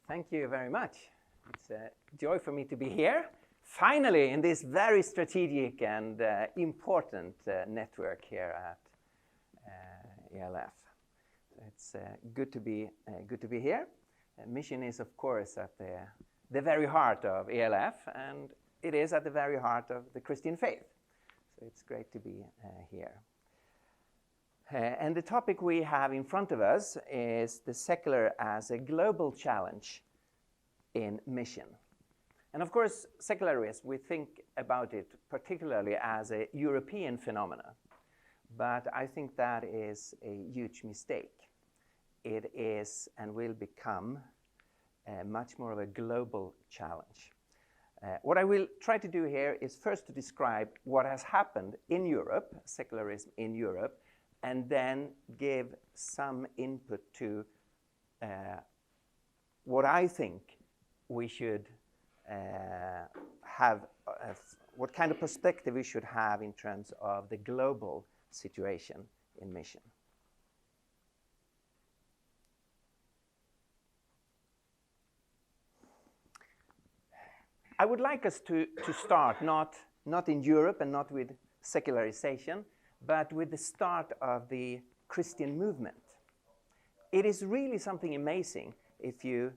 Thank you very much. It's a joy for me to be here, finally, in this very strategic and important network here at ELF. So it's good to be here. Mission is, of course, at the very heart of ELF, and it is at the very heart of the Christian faith. So it's great to be here. And the topic we have in front of us is the secular as a global challenge in mission. And of course, secularism, we think about it particularly as a European phenomenon. But I think that is a huge mistake. It is and will become much more of a global challenge. What I will try to do here is first to describe what has happened in Europe, secularism in Europe, and then give some input to what I think we should have, what kind of perspective we should have in terms of the global situation in mission. I would like us to start not in Europe and not with secularization, but with the start of the Christian movement. It is really something amazing if you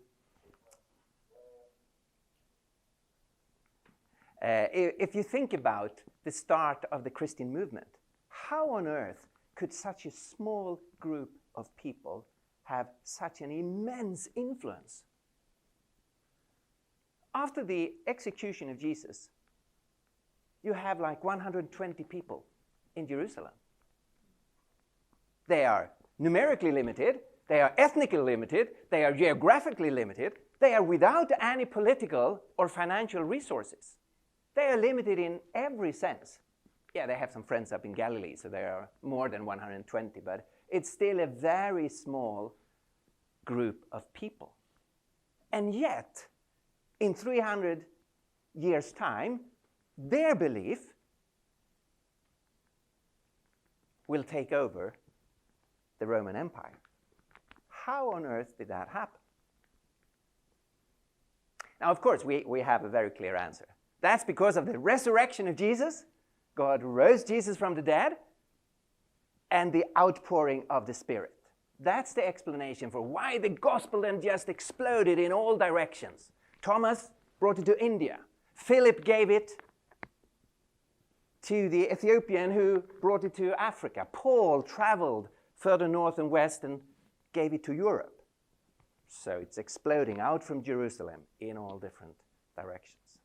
think about the start of the Christian movement. How on earth could such a small group of people have such an immense influence? After the execution of Jesus, you have like 120 people in Jerusalem. They are numerically limited, they are ethnically limited, they are geographically limited, they are without any political or financial resources. They are limited in every sense. Yeah, they have some friends up in Galilee, so there are more than 120, but it's still a very small group of people. And yet, in 300 years' time, their belief will take over the Roman Empire. How on earth did that happen? Now, of course, we have a very clear answer. That's because of the resurrection of Jesus. God rose Jesus from the dead, and the outpouring of the Spirit. That's the explanation for why the gospel then just exploded in all directions. Thomas brought it to India. Philip gave it to the Ethiopian who brought it to Africa. Paul traveled further north and west and gave it to Europe. So it's exploding out from Jerusalem in all different directions.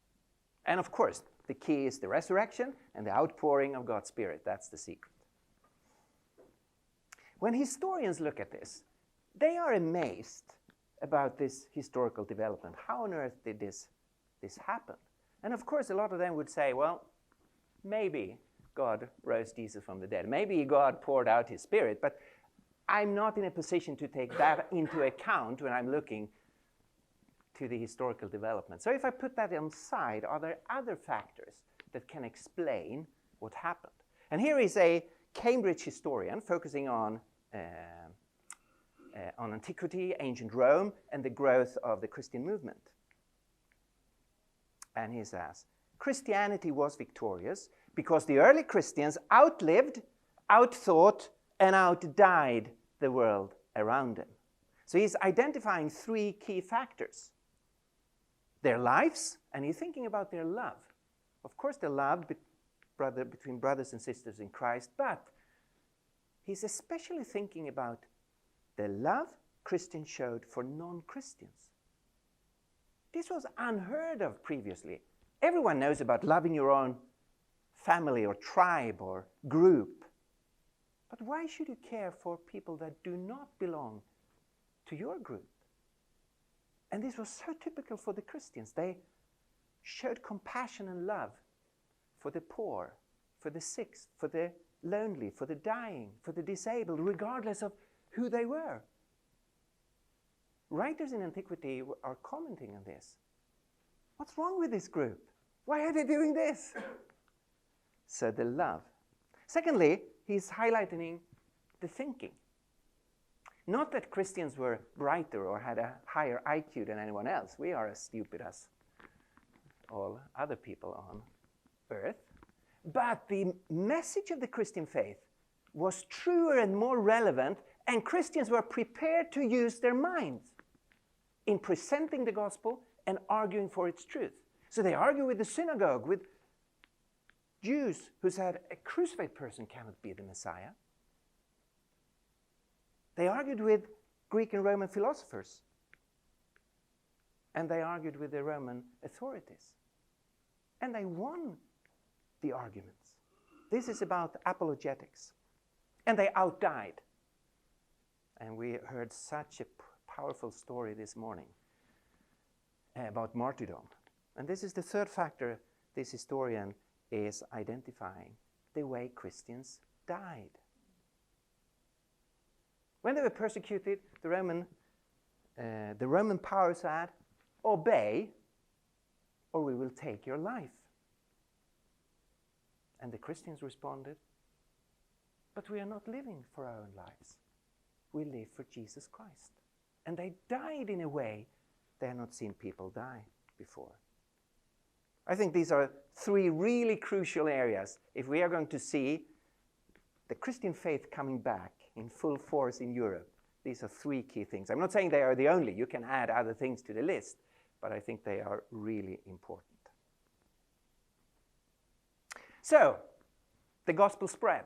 And of course, the key is the resurrection and the outpouring of God's Spirit. That's the secret. When historians look at this, they are amazed about this historical development. How on earth did this happen? And of course, a lot of them would say, well, maybe God rose Jesus from the dead. Maybe God poured out his Spirit, but I'm not in a position to take that into account when I'm looking to the historical development. So if I put that on side, are there other factors that can explain what happened? And here is a Cambridge historian focusing on antiquity, ancient Rome, and the growth of the Christian movement. And he says, Christianity was victorious because the early Christians outlived, outthought, and outdied the world around them. So he's identifying three key factors. Their lives, and he's thinking about their love. Of course, the love between brothers and sisters in Christ, but he's especially thinking about the love Christians showed for non-Christians. This was unheard of previously. Everyone knows about loving your own family or tribe or group. But why should you care for people that do not belong to your group? And this was so typical for the Christians. They showed compassion and love for the poor, for the sick, for the lonely, for the dying, for the disabled, regardless of who they were. Writers in antiquity are commenting on this. What's wrong with this group? Why are they doing this? So the love. Secondly, he's highlighting the thinking. Not that Christians were brighter or had a higher IQ than anyone else. We are as stupid as all other people on earth. But the message of the Christian faith was truer and more relevant, and Christians were prepared to use their minds in presenting the gospel and arguing for its truth. So they argue with the synagogue, with Jews who said a crucified person cannot be the Messiah. They argued with Greek and Roman philosophers. And they argued with the Roman authorities. And they won the arguments. This is about apologetics. And they outdied. And we heard such a powerful story this morning about martyrdom. And this is the third factor this historian is identifying, the way Christians died. When they were persecuted, the Roman power said, obey, or we will take your life. And the Christians responded, but we are not living for our own lives. We live for Jesus Christ. And they died in a way they had not seen people die before. I think these are three really crucial areas if we are going to see the Christian faith coming back in full force in Europe. These are three key things. I'm not saying they are the only. You can add other things to the list, but I think they are really important. So, the gospel spread.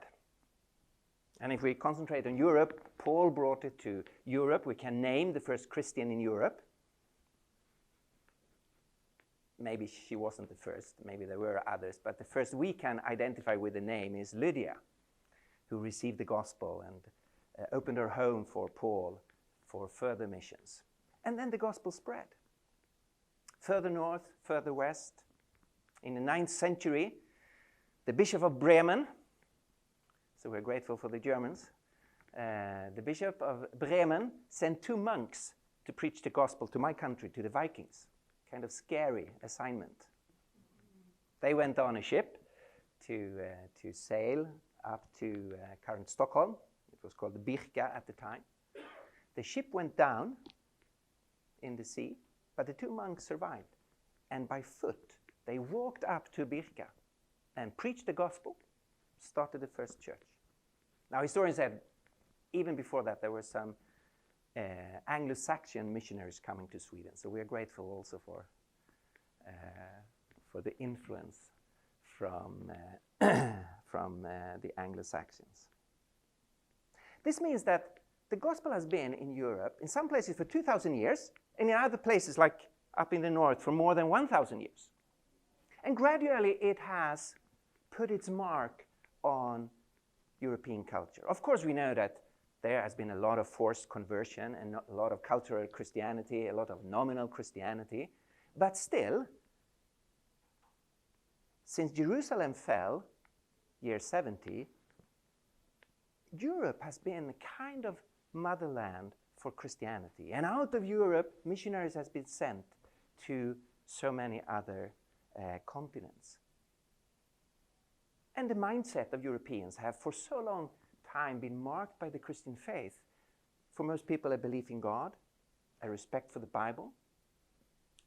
And if we concentrate on Europe, Paul brought it to Europe. We can name the first Christian in Europe. Maybe she wasn't the first, maybe there were others, but the first we can identify with the name is Lydia, who received the gospel and opened her home for Paul for further missions. And then the gospel spread. Further north, further west. In the 9th century, the Bishop of Bremen, so we're grateful for the Germans, the Bishop of Bremen sent 2 monks to preach the gospel to my country, to the Vikings. Kind of scary assignment. They went on a ship to sail up to current Stockholm. It was called the Birka at the time. The ship went down in the sea, but the 2 monks survived. And by foot, they walked up to Birka and preached the gospel, started the first church. Now, historians said, even before that, there were some Anglo-Saxon missionaries coming to Sweden. So we are grateful also for the influence from the Anglo-Saxons. This means that the gospel has been in Europe, in some places for 2,000 years, and in other places, like up in the north, for more than 1,000 years. And gradually it has put its mark on European culture. Of course, we know that there has been a lot of forced conversion and a lot of cultural Christianity, a lot of nominal Christianity. But still, since Jerusalem fell, year 70, Europe has been a kind of motherland for Christianity. And out of Europe, missionaries have been sent to so many other continents. And the mindset of Europeans have for so long time been marked by the Christian faith. For most people, a belief in God, a respect for the Bible,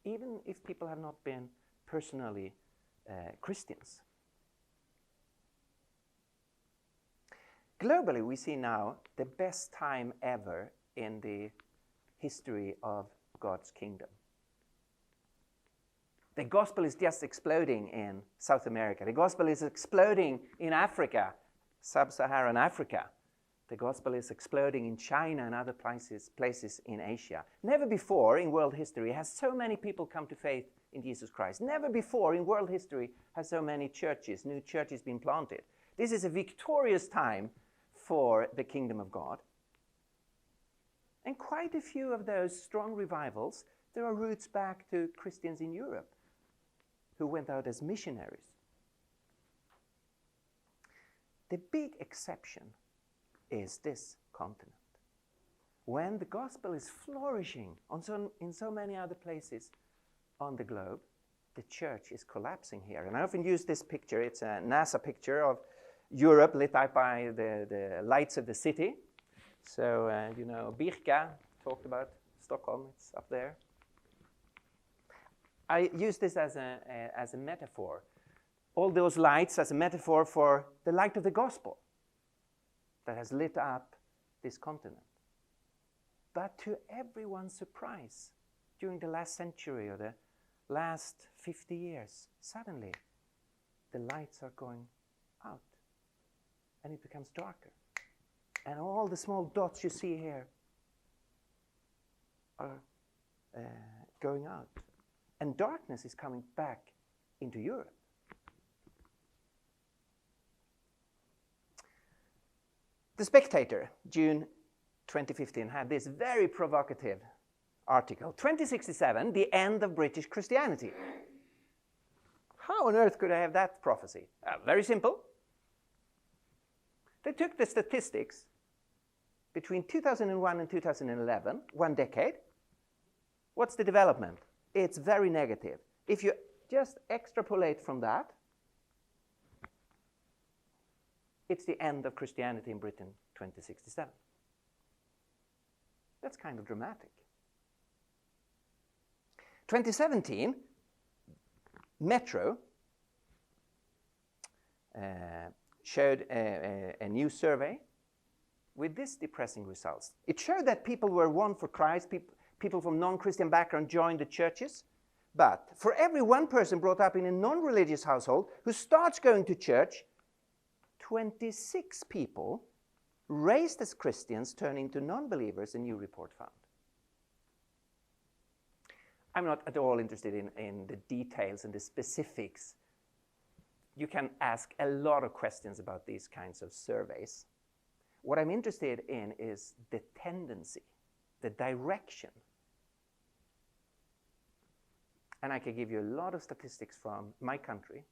even if people have not been personally Christians. Globally, we see now the best time ever in the history of God's kingdom. The gospel is just exploding in South America. The gospel is exploding in Africa, sub-Saharan Africa. The gospel is exploding in China and other places in Asia. Never before in world history has so many people come to faith in Jesus Christ. Never before in world history has so many churches, new churches been planted. This is a victorious time for the kingdom of God. And quite a few of those strong revivals, there are roots back to Christians in Europe who went out as missionaries. The big exception is this continent. When the gospel is flourishing in so many other places on the globe, the church is collapsing here. And I often use this picture. It's a NASA picture of Europe lit up by the lights of the city. So, you know, Birka talked about Stockholm, it's up there. I use this as a metaphor. All those lights as a metaphor for the light of the gospel that has lit up this continent. But to everyone's surprise, during the last century or the last 50 years, suddenly the lights are going out and it becomes darker. And all the small dots you see here are going out. And darkness is coming back into Europe. The Spectator, June 2015, had this very provocative article. 2067, the end of British Christianity. How on earth could I have that prophecy? Very simple. They took the statistics between 2001 and 2011, 1 decade. What's the development? It's very negative. If you just extrapolate from that, it's the end of Christianity in Britain, 2067. That's kind of dramatic. 2017, Metro showed a new survey with this depressing results. It showed that people were won for Christ, people from non-Christian background joined the churches, but for every one person brought up in a non-religious household who starts going to church, 26 people raised as Christians turn into non-believers, a new report found. I'm not at all interested in the details and the specifics. You can ask a lot of questions about these kinds of surveys. What I'm interested in is the tendency, the direction. And I can give you a lot of statistics from my country,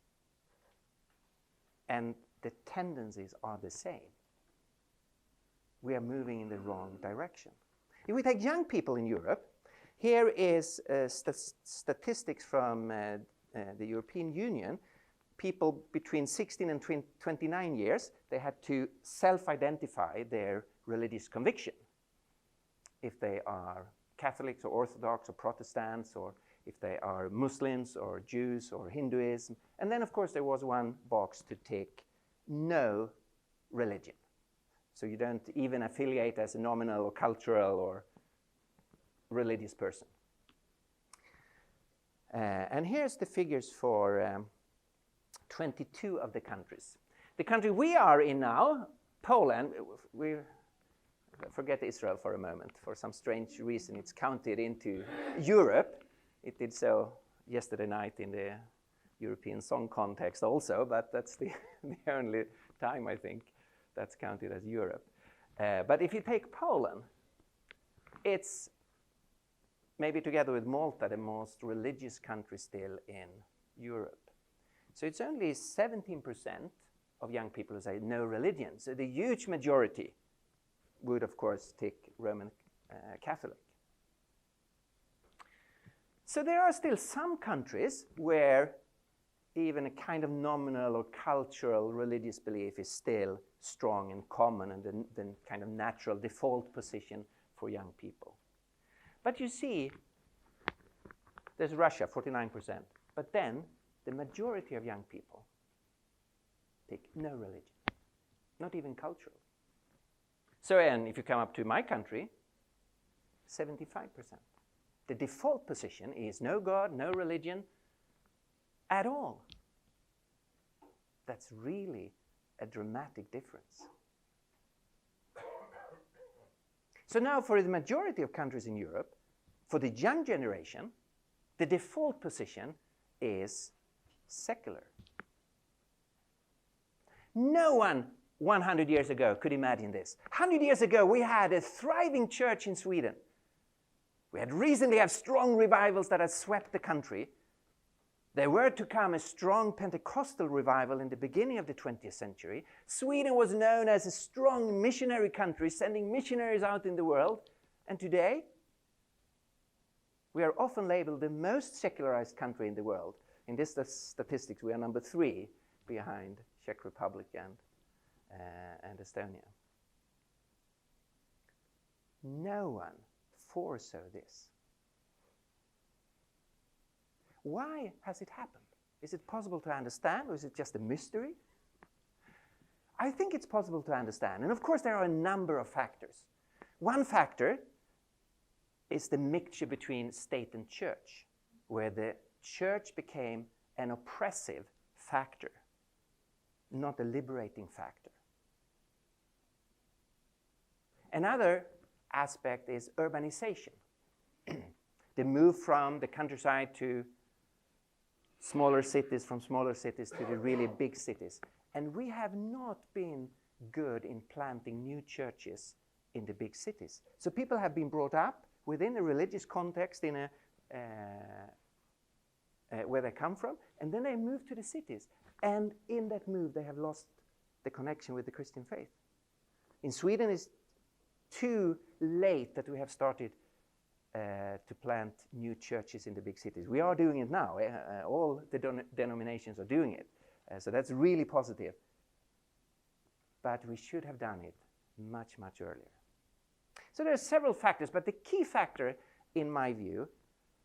and the tendencies are the same. We are moving in the wrong direction. If we take young people in Europe, here is statistics from the European Union. People between 16 and 29 years, they had to self-identify their religious conviction. If they are Catholics or Orthodox or Protestants, or if they are Muslims or Jews or Hinduism. And then, of course, there was one box to tick, no religion. So you don't even affiliate as a nominal or cultural or religious person. And here's the figures for 22 of the countries. The country we are in now, Poland, we forget Israel for a moment. For some strange reason, it's counted into Europe. It did so yesterday night in the European Song Contest also, but that's the only time, I think, that's counted as Europe. But if you take Poland, it's maybe together with Malta the most religious country still in Europe. So it's only 17% of young people who say no religion. So the huge majority would, of course, tick Roman Catholic. So there are still some countries where even a kind of nominal or cultural religious belief is still strong and common and the kind of natural default position for young people. But you see, there's Russia, 49%. But then the majority of young people pick no religion, not even cultural. So, and if you come up to my country, 75%. The default position is no God, no religion at all. That's really a dramatic difference. So now for the majority of countries in Europe, for the young generation, the default position is secular. No one 100 years ago could imagine this. 100 years ago, we had a thriving church in Sweden. We had recently had strong revivals that had swept the country. There were to come a strong Pentecostal revival in the beginning of the 20th century. Sweden was known as a strong missionary country, sending missionaries out in the world. And today, we are often labeled the most secularized country in the world. In this statistics, we are number 3 behind Czech Republic and Estonia. No one foresaw this. Why has it happened? Is it possible to understand, or is it just a mystery? I think it's possible to understand. And of course, there are a number of factors. One factor is the mixture between state and church, where the church became an oppressive factor, not a liberating factor. Another aspect is urbanization. The move from the countryside to smaller cities, from smaller cities to the really big cities. And we have not been good in planting new churches in the big cities. So people have been brought up within a religious context in where they come from, and then they move to the cities. And in that move, they have lost the connection with the Christian faith. In Sweden, it's too late that we have started to plant new churches in the big cities. We are doing it now. All the denominations are doing it. So that's really positive. But we should have done it much, much earlier. So there are several factors, but the key factor, in my view,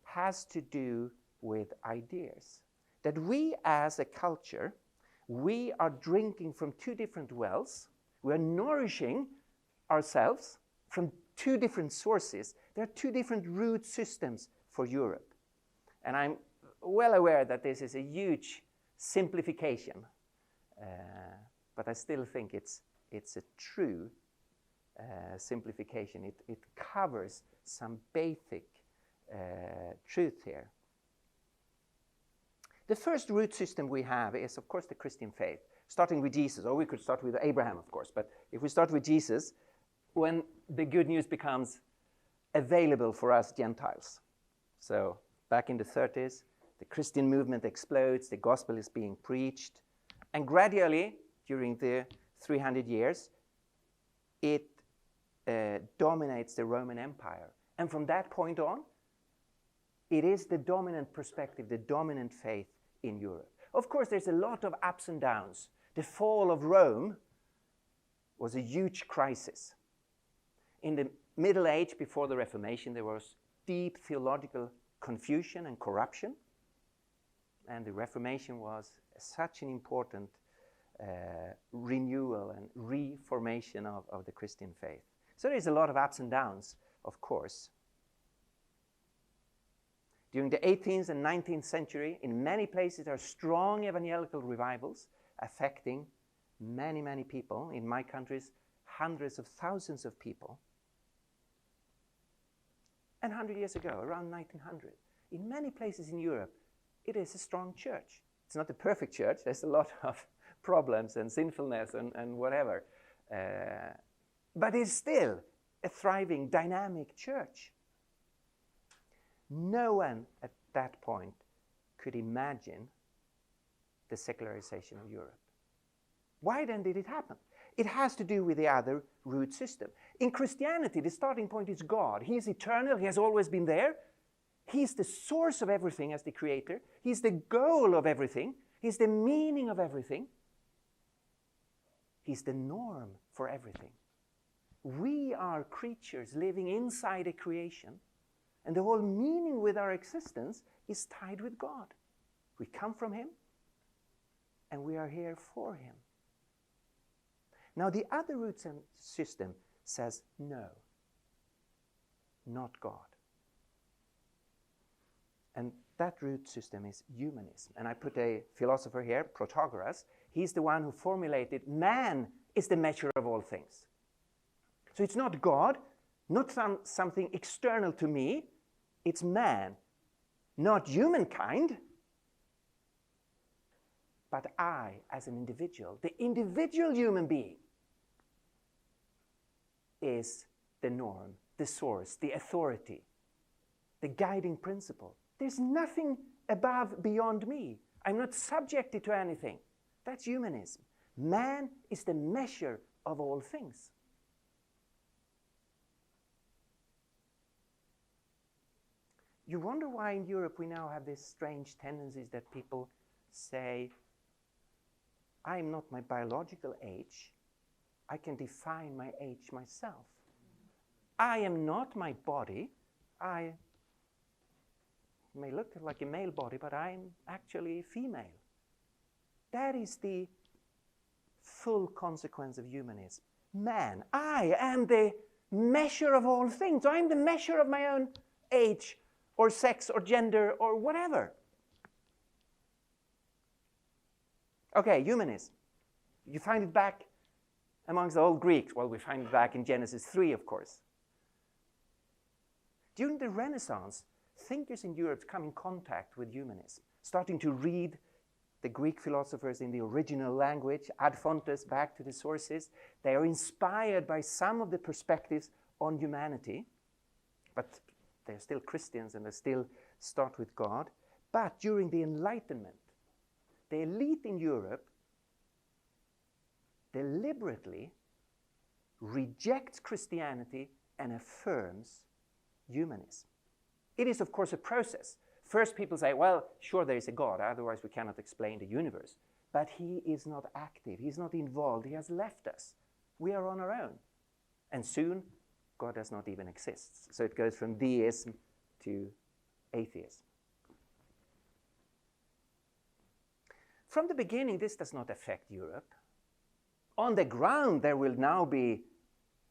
has to do with ideas. That we as a culture, we are drinking from two different wells. We are nourishing ourselves from two different sources. There are two different root systems for Europe. And I'm well aware that this is a huge simplification, but I still think it's a true simplification. It covers some basic truth here. The first root system we have is, of course, the Christian faith, starting with Jesus, or we could start with Abraham, of course, but if we start with Jesus, when the good news becomes available for us Gentiles. So back in the 30s, the Christian movement explodes, the gospel is being preached, and gradually, during the 300 years, it dominates the Roman Empire. And from that point on, it is the dominant perspective, the dominant faith in Europe. Of course, there's a lot of ups and downs. The fall of Rome was a huge crisis. In the Middle Age, before the Reformation, there was deep theological confusion and corruption. And the Reformation was such an important renewal and reformation of the Christian faith. So there's a lot of ups and downs, of course. During the 18th and 19th century, in many places, there are strong evangelical revivals affecting many, many people. In my countries, hundreds of thousands of people. And 100 years ago, around 1900, in many places in Europe, it is a strong church. It's not a perfect church. There's a lot of problems and sinfulness and whatever. But it's still a thriving, dynamic church. No one at that point could imagine the secularization of Europe. Why then did it happen? It has to do with the other root system. In Christianity, the starting point is God. He is eternal. He has always been there. He's the source of everything as the creator. He's the goal of everything. He's the meaning of everything. He's the norm for everything. We are creatures living inside a creation, and the whole meaning with our existence is tied with God. We come from Him, and we are here for Him. Now, the other root system says no, not God. And that root system is humanism. And I put a philosopher here, Protagoras. He's the one who formulated man is the measure of all things. So it's not God, not something external to me. It's man, not humankind, but I as an individual. The individual human being is the norm, the source, the authority, the guiding principle. There's nothing above, beyond me. I'm not subjected to anything. That's humanism. Man is the measure of all things. You wonder why in Europe we now have these strange tendencies that people say, I'm not my biological age. I can define my age myself. I am not my body. I may look like a male body, but I'm actually female. That is the full consequence of humanism. Man, I am the measure of all things. I'm the measure of my own age or sex or gender or whatever. Okay, humanism. You find it back amongst the old Greeks. Well, we find it back in Genesis 3, of course. During the Renaissance, thinkers in Europe come in contact with humanism, starting to read the Greek philosophers in the original language, ad fontes, back to the sources. They are inspired by some of the perspectives on humanity, but they're still Christians and they still start with God. But during the Enlightenment, the elite in Europe deliberately rejects Christianity and affirms humanism. It is, of course, a process. First, people say, well, sure, there is a God, otherwise we cannot explain the universe. But he is not active, he's not involved, he has left us. We are on our own. And soon, God does not even exist. So it goes from deism to atheism. From the beginning, this does not affect Europe. On the ground, there will now be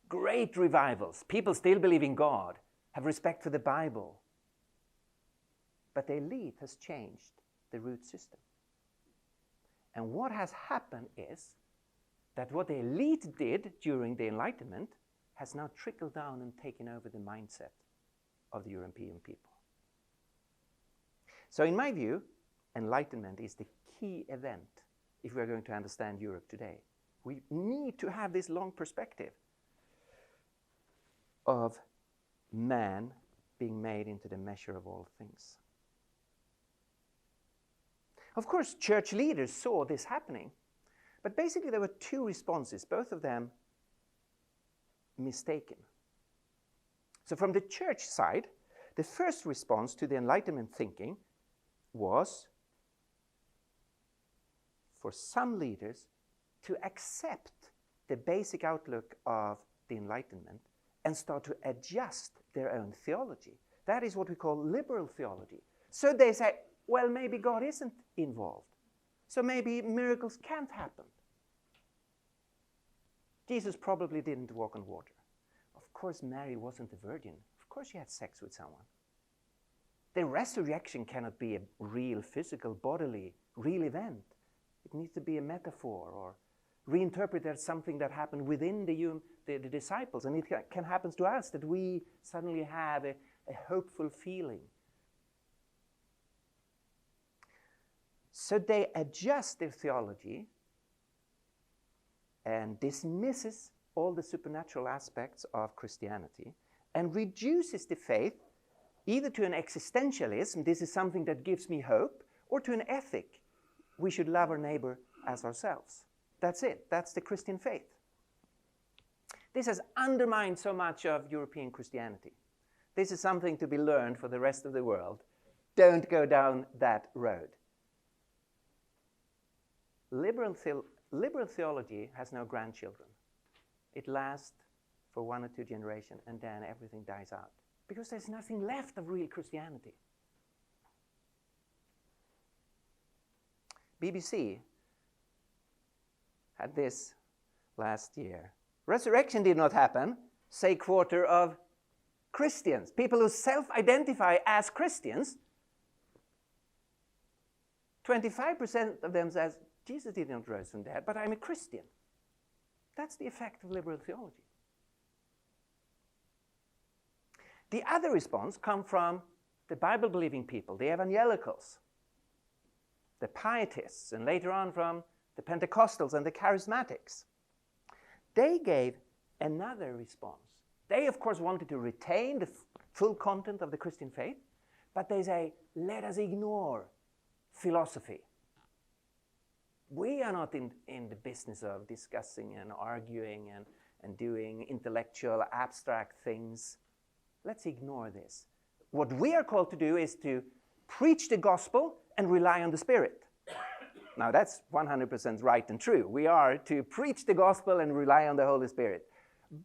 great revivals. People still believe in God, have respect for the Bible. But the elite has changed the root system. And what has happened is that what the elite did during the Enlightenment has now trickled down and taken over the mindset of the European people. So in my view, Enlightenment is the key event if we're going to understand Europe today. We need to have this long perspective of man being made into the measure of all things. Of course, church leaders saw this happening, but basically there were two responses, both of them mistaken. So from the church side, the first response to the Enlightenment thinking was for some leaders to accept the basic outlook of the Enlightenment and start to adjust their own theology. That is what we call liberal theology. So they say, well, maybe God isn't involved. So maybe miracles can't happen. Jesus probably didn't walk on water. Of course, Mary wasn't a virgin. Of course, she had sex with someone. The resurrection cannot be a real, physical, bodily, real event. It needs to be a metaphor or reinterpreted as something that happened within the disciples. And it can happen to us, that we suddenly have a hopeful feeling. So they adjust their theology and dismisses all the supernatural aspects of Christianity and reduces the faith either to an existentialism, this is something that gives me hope, or to an ethic, we should love our neighbor as ourselves. That's it. That's the Christian faith. This has undermined so much of European Christianity. This is something to be learned for the rest of the world. Don't go down that road. Liberal theology has no grandchildren. It lasts for 1 or 2 generations and then everything dies out. Because there's nothing left of real Christianity. BBC had this last year. Resurrection did not happen, say quarter of Christians. People who self-identify as Christians, 25% of them says, Jesus did not rise from the dead, but I'm a Christian. That's the effect of liberal theology. The other response comes from the Bible-believing people, the evangelicals, the pietists, and later on from the Pentecostals and the charismatics. They gave another response. They, of course, wanted to retain the full content of the Christian faith, but they say, let us ignore philosophy. We are not in the business of discussing and arguing and doing intellectual, abstract things. Let's ignore this. What we are called to do is to preach the gospel and rely on the Spirit. Now, that's 100% right and true. We are to preach the gospel and rely on the Holy Spirit.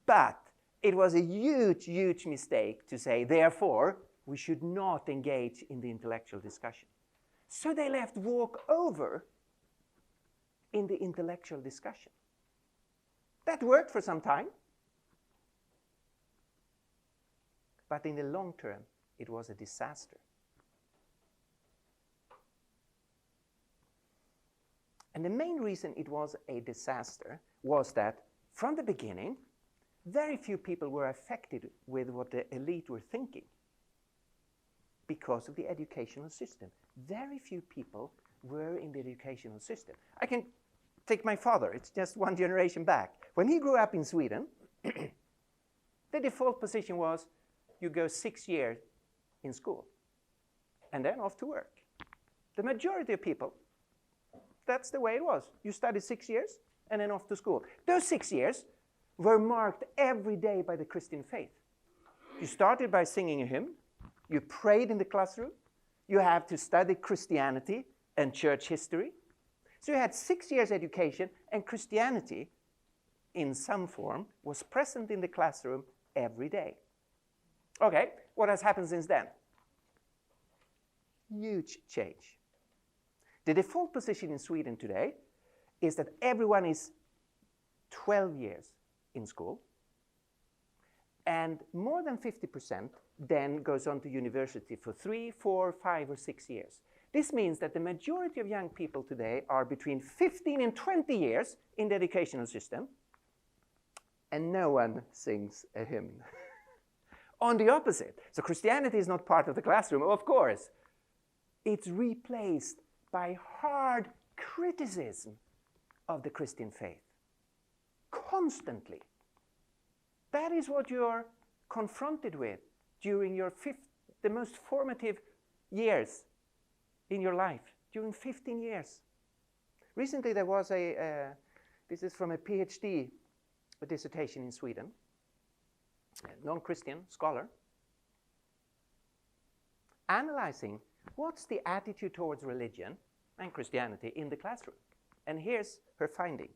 But it was a huge, huge mistake to say, therefore, we should not engage in the intellectual discussion. So they left walk-over in the intellectual discussion. That worked for some time. But in the long term, it was a disaster. And the main reason it was a disaster was that from the beginning, very few people were affected with what the elite were thinking because of the educational system. Very few people were in the educational system. I can take my father, it's just one generation back. When he grew up in Sweden, the default position was you go 6 years in school and then off to work. The majority of people, that's the way it was. You studied 6 years and then off to school. Those 6 years were marked every day by the Christian faith. You started by singing a hymn, you prayed in the classroom, you have to study Christianity and church history. So you had 6 years education, and Christianity, in some form, was present in the classroom every day. Okay, what has happened since then? Huge change. The default position in Sweden today is that everyone is 12 years in school, and more than 50% then goes on to university for 3, 4, 5, or 6 years. This means that the majority of young people today are between 15 and 20 years in the educational system, and no one sings a hymn. On the opposite, so Christianity is not part of the classroom, of course. It's replaced by hard criticism of the Christian faith. Constantly. That is what you're confronted with during your the most formative years in your life, during 15 years. Recently there was this is from a PhD dissertation in Sweden, a non-Christian scholar, analyzing what's the attitude towards religion and Christianity in the classroom. And here's her finding.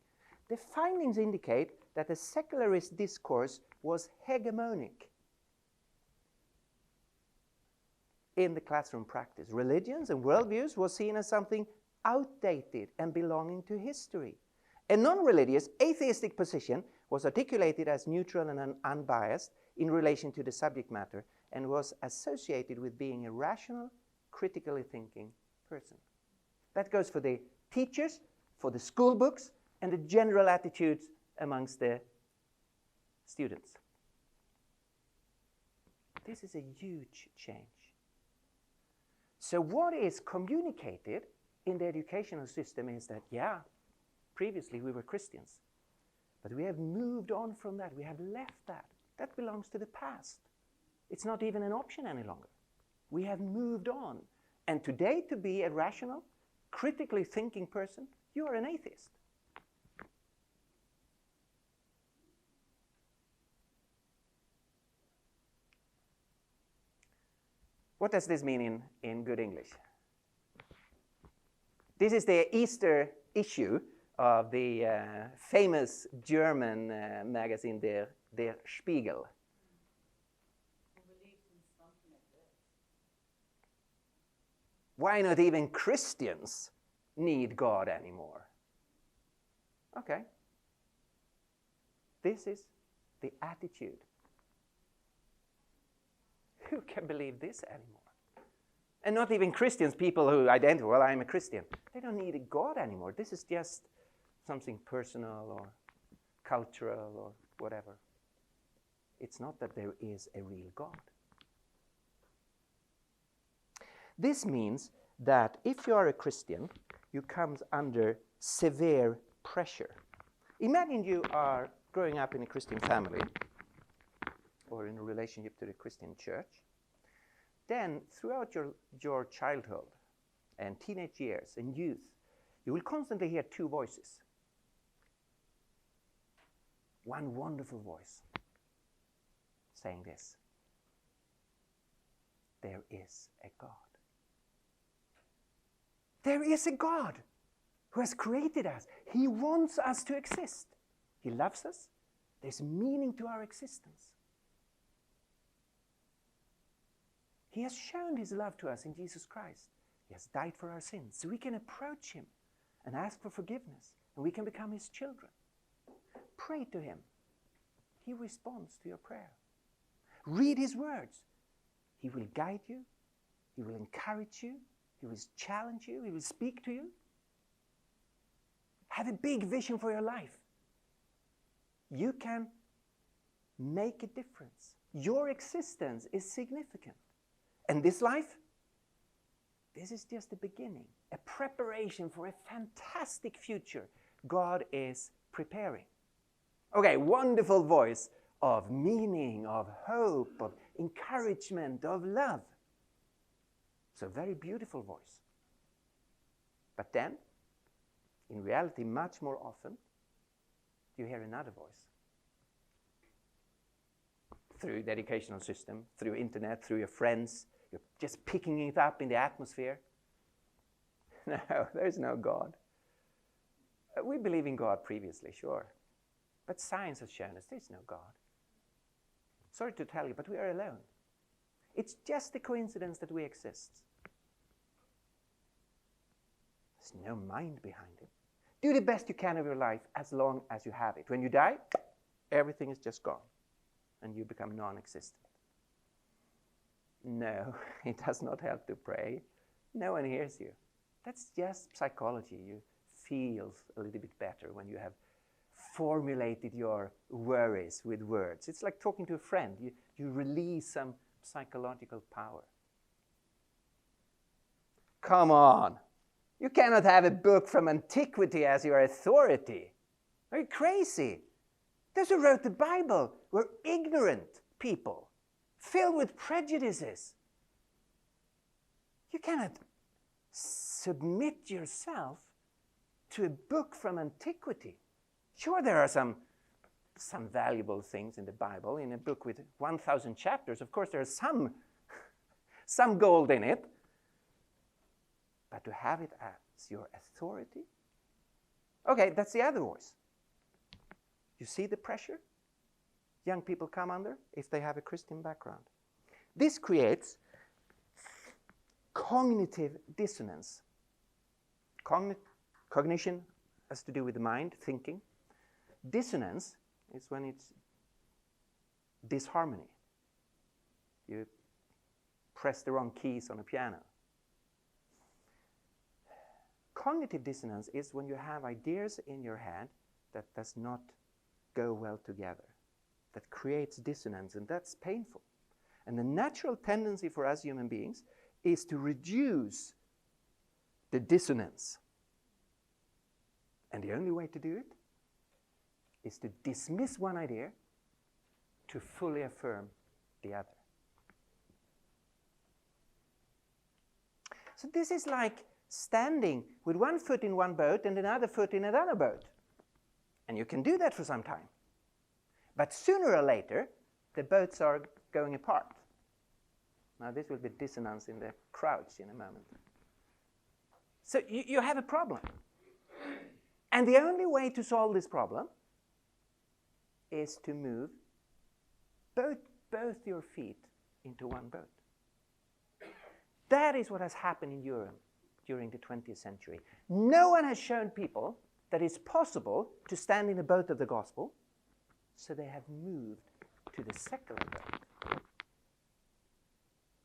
The findings indicate that the secularist discourse was hegemonic in the classroom practice. Religions and worldviews was seen as something outdated and belonging to history. A non-religious, atheistic position was articulated as neutral and unbiased in relation to the subject matter and was associated with being a rational, critically thinking person. That goes for the teachers, for the school books, and the general attitudes amongst the students. This is a huge change. So what is communicated in the educational system is that, yeah, previously we were Christians, but we have moved on from that. We have left that. That belongs to the past. It's not even an option any longer. We have moved on. And today, to be a rational, critically thinking person, you are an atheist. What does this mean in good English? This is the Easter issue of the famous German magazine, Der Spiegel. Why not even Christians need God anymore? Okay. This is the attitude. Who can believe this anymore? And not even Christians, people who identify, well, I'm a Christian. They don't need a God anymore. This is just something personal or cultural or whatever. It's not that there is a real God. This means that if you are a Christian, you come under severe pressure. Imagine you are growing up in a Christian family or in a relationship to the Christian church. Then, throughout your childhood and teenage years and youth, you will constantly hear two voices. One wonderful voice saying this: there is a God. There is a God who has created us. He wants us to exist. He loves us. There's meaning to our existence. He has shown his love to us in Jesus Christ. He has died for our sins. So we can approach him and ask for forgiveness. And we can become his children. Pray to him. He responds to your prayer. Read his words. He will guide you. He will encourage you. He will challenge you. He will speak to you. Have a big vision for your life. You can make a difference. Your existence is significant. And this life, this is just the beginning, a preparation for a fantastic future God is preparing. Okay, wonderful voice of meaning, of hope, of encouragement, of love. So very beautiful voice. But then, in reality, much more often, you hear another voice. Through the educational system, through internet, through your friends, you're just picking it up in the atmosphere. No, there's no God. We believe in God previously, sure. But science has shown us there's no God. Sorry to tell you, but we are alone. It's just a coincidence that we exist. There's no mind behind it. Do the best you can of your life as long as you have it. When you die, everything is just gone. And you become non-existent. No, it does not help to pray. No one hears you. That's just psychology. You feel a little bit better when you have formulated your worries with words. It's like talking to a friend. You release some psychological power. Come on. You cannot have a book from antiquity as your authority. Are you crazy? Those who wrote the Bible were ignorant people, filled with prejudices. You cannot submit yourself to a book from antiquity. Sure, there are some valuable things in the Bible. In a book with 1,000 chapters, of course, there is some gold in it. But to have it as your authority? Okay, that's the other voice. You see the pressure young people come under if they have a Christian background. This creates cognitive dissonance. Cognition has to do with the mind, thinking. Dissonance is when it's disharmony. You press the wrong keys on a piano. Cognitive dissonance is when you have ideas in your head that does not go well together, that creates dissonance, and that's painful. And the natural tendency for us human beings is to reduce the dissonance. And the only way to do it is to dismiss one idea to fully affirm the other. So this is like standing with one foot in one boat and another foot in another boat. And you can do that for some time. But sooner or later, the boats are going apart. Now this will be dissonance in the crowds in a moment. So you have a problem. And the only way to solve this problem is to move both your feet into one boat. That is what has happened in Europe during the 20th century. No one has shown people that it's possible to stand in the boat of the gospel, so they have moved to the secular boat.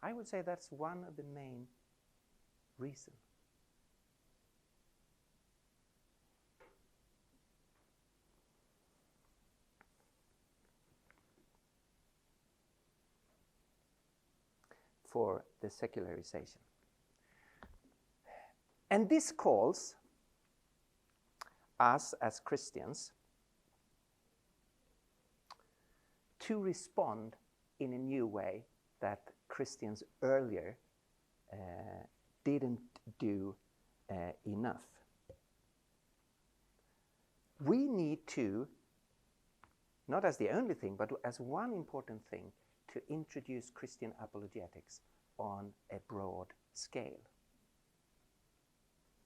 I would say that's one of the main reasons. For the secularization. And this calls us as Christians to respond in a new way that Christians earlier didn't do enough. We need to, not as the only thing, but as one important thing, to introduce Christian apologetics on a broad scale.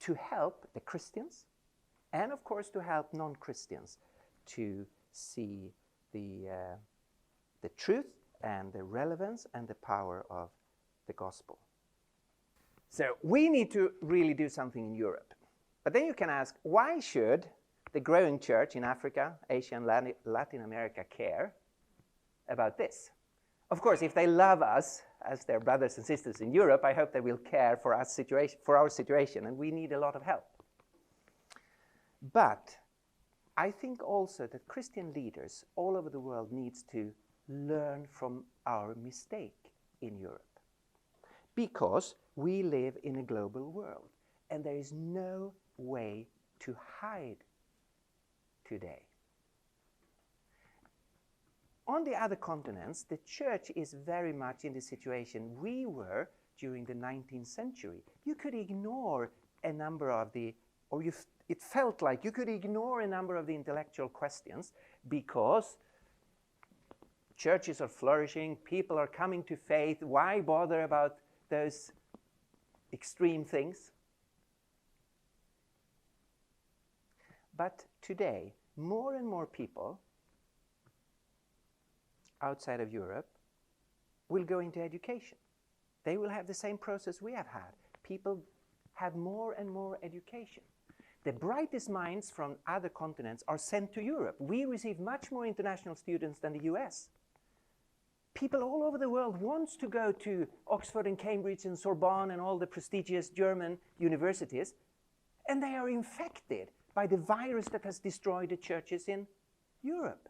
To help the Christians, and of course to help non-Christians, to see the truth and the relevance and the power of the gospel. So we need to really do something in Europe. But then you can ask, why should the growing church in Africa, Asia, and Latin America care about this? Of course, if they love us as their brothers and sisters in Europe, I hope they will care for our situation, and we need a lot of help. But I think also that Christian leaders all over the world needs to learn from our mistake in Europe. Because we live in a global world, and there is no way to hide today. On the other continents, the church is very much in the situation we were during the 19th century. You could ignore a number of the, or it felt like you could ignore a number of the intellectual questions because churches are flourishing, people are coming to faith. Why bother about those extreme things? But today, more and more people outside of Europe will go into education. They will have the same process we have had. People have more and more education. The brightest minds from other continents are sent to Europe. We receive much more international students than the US. People all over the world want to go to Oxford and Cambridge and Sorbonne and all the prestigious German universities, and they are infected by the virus that has destroyed the churches in Europe.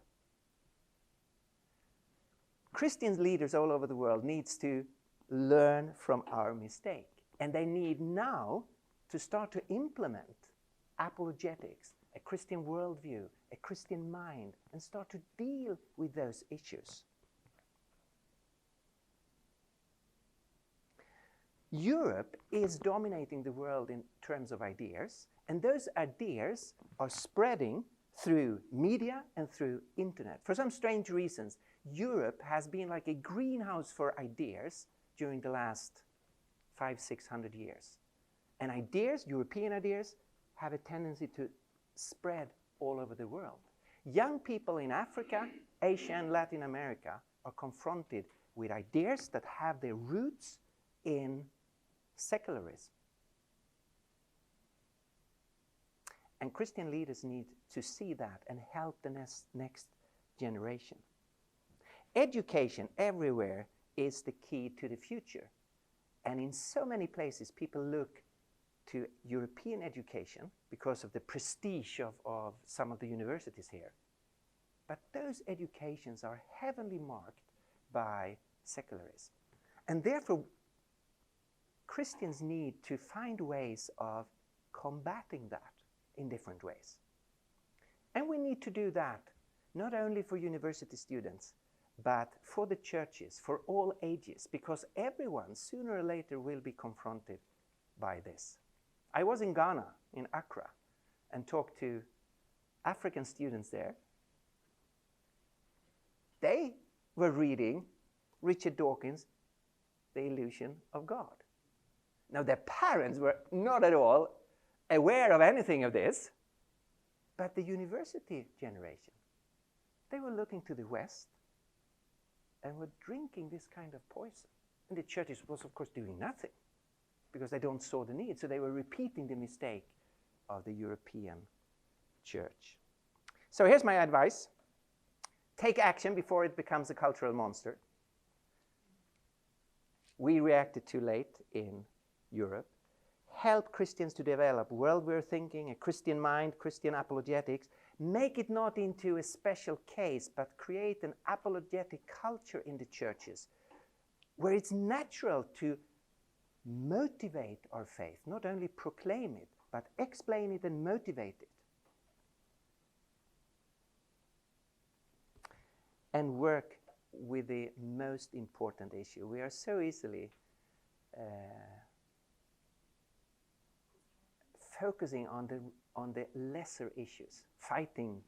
Christian leaders all over the world need to learn from our mistake, and they need now to start to implement apologetics, a Christian worldview, a Christian mind, and start to deal with those issues. Europe is dominating the world in terms of ideas, and those ideas are spreading through media and through internet. For some strange reasons, Europe has been like a greenhouse for ideas during the last 500-600 years. And ideas, European ideas, have a tendency to spread all over the world. Young people in Africa, Asia, and Latin America are confronted with ideas that have their roots in secularism. And Christian leaders need to see that and help the next generation. Education everywhere is the key to the future. And in so many places, people look to European education because of the prestige of some of the universities here. But those educations are heavily marked by secularism. And therefore, Christians need to find ways of combating that in different ways. And we need to do that not only for university students, but for the churches, for all ages, because everyone sooner or later will be confronted by this. I was in Ghana, in Accra, and talked to African students there. They were reading Richard Dawkins' The Illusion of God. Now, their parents were not at all aware of anything of this, but the university generation, they were looking to the West and were drinking this kind of poison. And the churches was, of course, doing nothing because they don't saw the need. So they were repeating the mistake of the European church. So here's my advice. Take action before it becomes a cultural monster. We reacted too late in Europe. Help Christians to develop worldview thinking, a Christian mind, Christian apologetics. Make it not into a special case, but create an apologetic culture in the churches where it's natural to motivate our faith, not only proclaim it, but explain it and motivate it. And work with the most important issue. We are so easily focusing on the lesser issues, fighting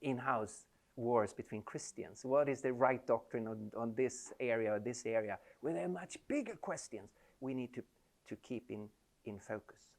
in-house wars between Christians. What is the right doctrine on this area or this area? Where there are much bigger questions we need to keep in focus.